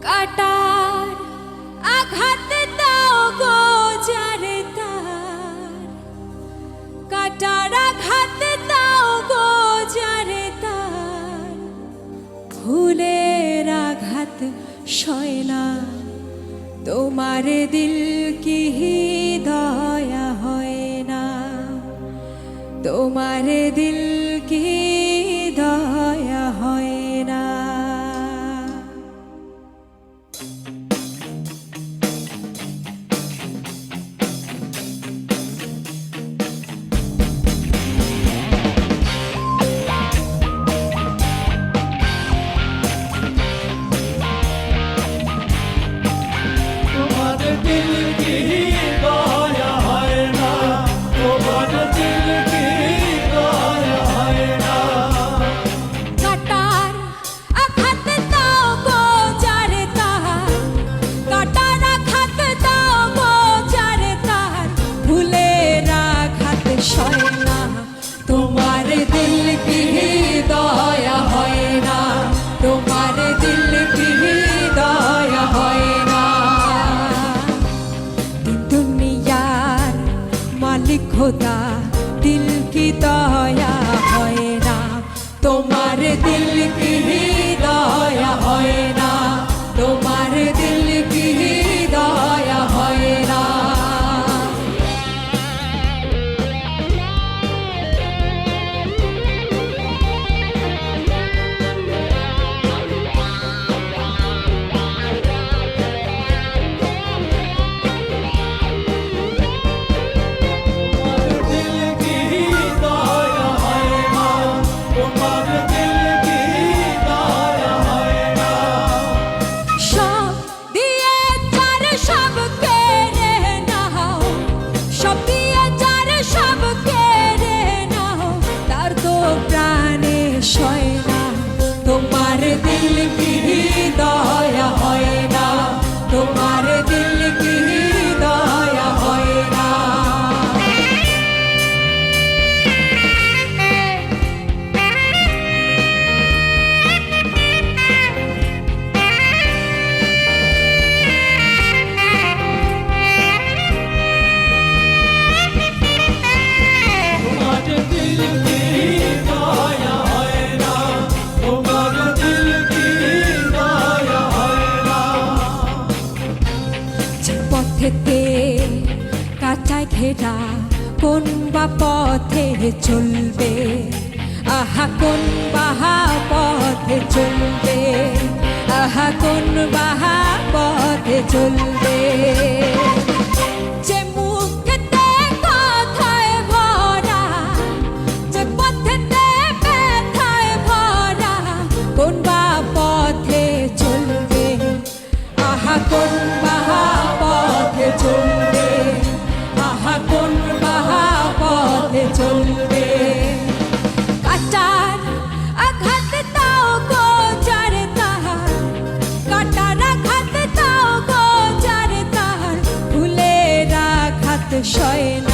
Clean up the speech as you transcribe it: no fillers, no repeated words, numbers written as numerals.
কাটার আঘাত দাও গো যারে তার, কাটার আঘাত দাও গো যারে তার, ফুলের আঘাত সয় না তোমার দিল কি দয়া হয় না, তোমার দিল কি দয়া হয় না। তোমার দিল কি দয়া হয় না, তোমার দিল কি দয়া হয় না। দুনিয়ার মালিক খোদা দিল কি দয়া হয় না, তোমার দিল কি দয়া হয় না, তোমার দিল কি দয়া হয় না। তোমার দিল কি দয়া হয় না, তোমার দিল কি দয়া হয় না। কাঁটায় ঘেরা কোন বা পথে চলবে, আহা কোন বাহা পথে চলবে, আহা কোন বাহা পথে চলবে। যে মুখেতে কথায় ভরা, যে পথেতে ব্যথায় ভরা, কোন বা পথে চলবে, আহা কোন বাহা পথে চলবে, আহা কোন বাহা পথে চলবে। কাটার আঘাত দাও গো যারে তার, কাটার আঘাত দাও গো যারে তার, ফুলের আঘাত সয় না।